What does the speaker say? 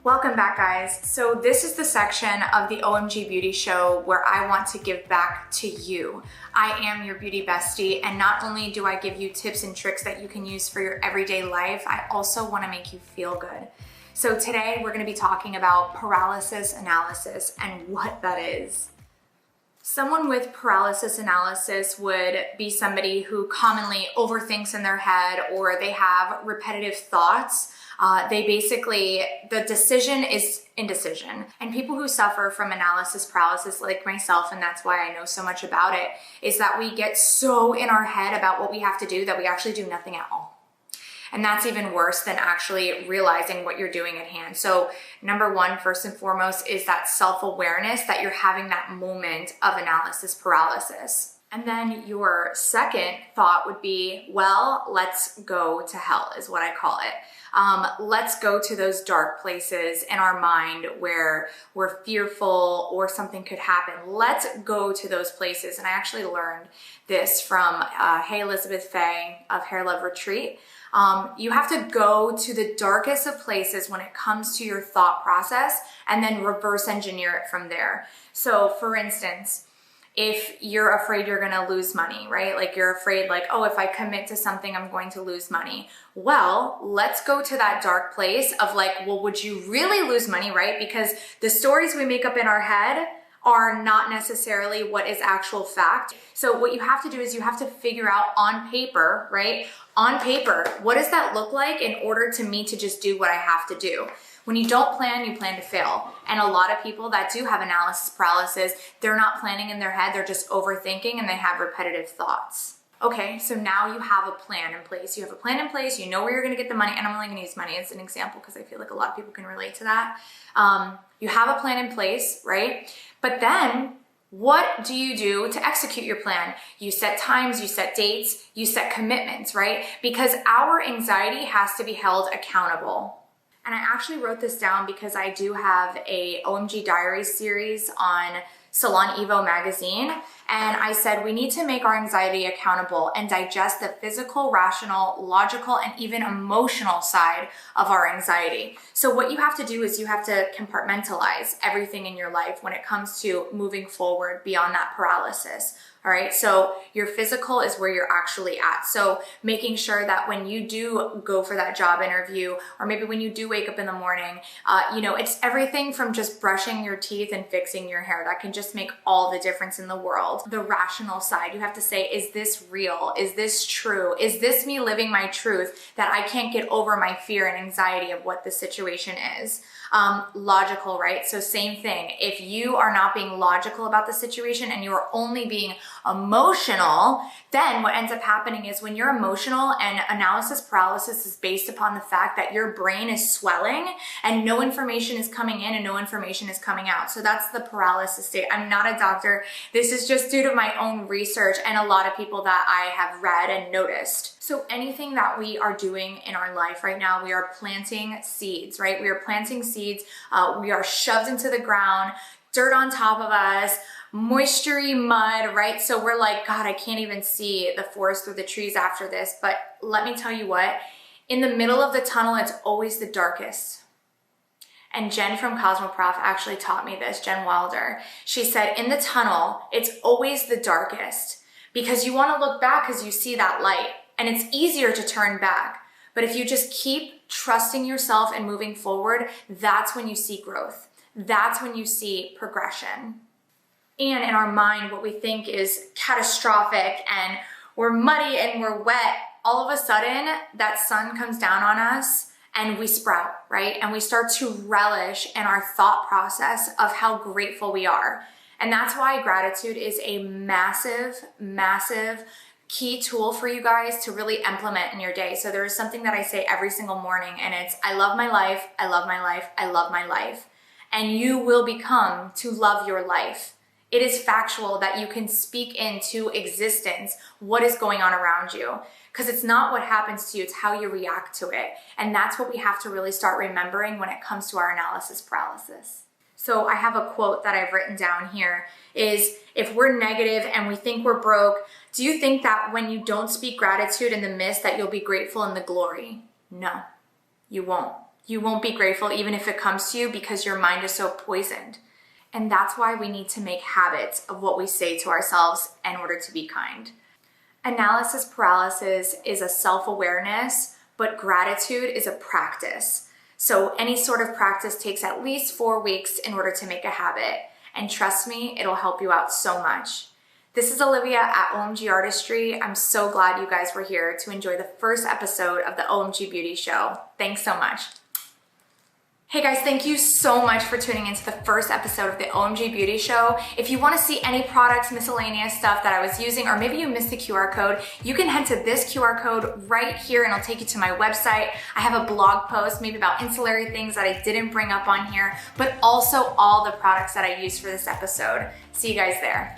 Welcome back, guys. So this is the section of the OMG Beauty Show where I want to give back to you. I am your beauty bestie, and not only do I give you tips and tricks that you can use for your everyday life, I also want to make you feel good. So today we're going to be talking about paralysis analysis and what that is. Someone with paralysis analysis would be somebody who commonly overthinks in their head, or they have repetitive thoughts. The decision is indecision. And people who suffer from analysis paralysis like myself, and that's why I know so much about it, is that we get so in our head about what we have to do that we actually do nothing at all. And that's even worse than actually realizing what you're doing at hand. So number one, first and foremost, is that self-awareness that you're having that moment of analysis paralysis. And then your second thought would be, well, let's go to hell is what I call it. Let's go to those dark places in our mind where we're fearful or something could happen. Let's go to those places. And I actually learned this from Hey Elizabeth Faye of Hair Love Retreat. You have to go to the darkest of places when it comes to your thought process and then reverse engineer it from there. So for instance, if you're afraid you're gonna lose money, right? Like you're afraid like, oh, if I commit to something, I'm going to lose money. Well, let's go to that dark place of like, well, would you really lose money, right? Because the stories we make up in our head are not necessarily what is actual fact. So what you have to do is you have to figure out on paper, right? On paper, what does that look like in order to me to just do what I have to do? When you don't plan, you plan to fail. And a lot of people that do have analysis paralysis, they're not planning in their head, they're just overthinking and they have repetitive thoughts. Okay, so now you have a plan in place. You have a plan in place, you know where you're gonna get the money, and I'm only gonna use money as an example because I feel like a lot of people can relate to that. You have a plan in place, right? But then what do you do to execute your plan? You set times, you set dates, you set commitments, right? Because our anxiety has to be held accountable. And I actually wrote this down because I do have a OMG Diaries series on Salon Evo magazine. And I said, we need to make our anxiety accountable and digest the physical, rational, logical, and even emotional side of our anxiety. So what you have to do is you have to compartmentalize everything in your life when it comes to moving forward beyond that paralysis. All right, so your physical is where you're actually at. So making sure that when you do go for that job interview, or maybe when you do wake up in the morning, it's everything from just brushing your teeth and fixing your hair. That can just make all the difference in the world. The rational side, you have to say, is this real? Is this true? Is this me living my truth that I can't get over my fear and anxiety of what the situation is? Logical, right? So same thing. If you are not being logical about the situation and you're only being emotional, then what ends up happening is when you're emotional, and analysis paralysis is based upon the fact that your brain is swelling and no information is coming in and no information is coming out. So that's the paralysis state. I'm not a doctor. This is just due to my own research and a lot of people that I have read and noticed. So anything that we are doing in our life right now, we are planting seeds, right? We are planting seeds. We are shoved into the ground, dirt on top of us, moistury mud, right? So we're like, God, I can't even see the forest through the trees after this. But let me tell you what, in the middle of the tunnel, it's always the darkest. And Jen from Cosmoprof actually taught me this, Jen Wilder. She said, in the tunnel, it's always the darkest because you want to look back because you see that light and it's easier to turn back. But if you just keep trusting yourself and moving forward, that's when you see growth. That's when you see progression. And in our mind, what we think is catastrophic and we're muddy and we're wet, all of a sudden that sun comes down on us and we sprout, right? And we start to relish in our thought process of how grateful we are. And that's why gratitude is a massive, massive key tool for you guys to really implement in your day. So there is something that I say every single morning, and it's, I love my life, I love my life, I love my life. And you will become to love your life. It is factual that you can speak into existence what is going on around you. Because it's not what happens to you, it's how you react to it. And that's what we have to really start remembering when it comes to our analysis paralysis. So I have a quote that I've written down here is, if we're negative and we think we're broke, do you think that when you don't speak gratitude in the mist that you'll be grateful in the glory? No, you won't. You won't be grateful even if it comes to you because your mind is so poisoned. And that's why we need to make habits of what we say to ourselves in order to be kind. Analysis paralysis is a self-awareness, but gratitude is a practice. So any sort of practice takes at least 4 weeks in order to make a habit. And trust me, it'll help you out so much. This is Olivia at OMG Artistry. I'm so glad you guys were here to enjoy the first episode of the OMG Beauty Show. Thanks so much. Hey guys, thank you so much for tuning into the first episode of the OMG Beauty Show. If you want to see any products, miscellaneous stuff that I was using, or maybe you missed the QR code, you can head to this QR code right here and it'll take you to my website. I have a blog post maybe about ancillary things that I didn't bring up on here, but also all the products that I used for this episode. See you guys there.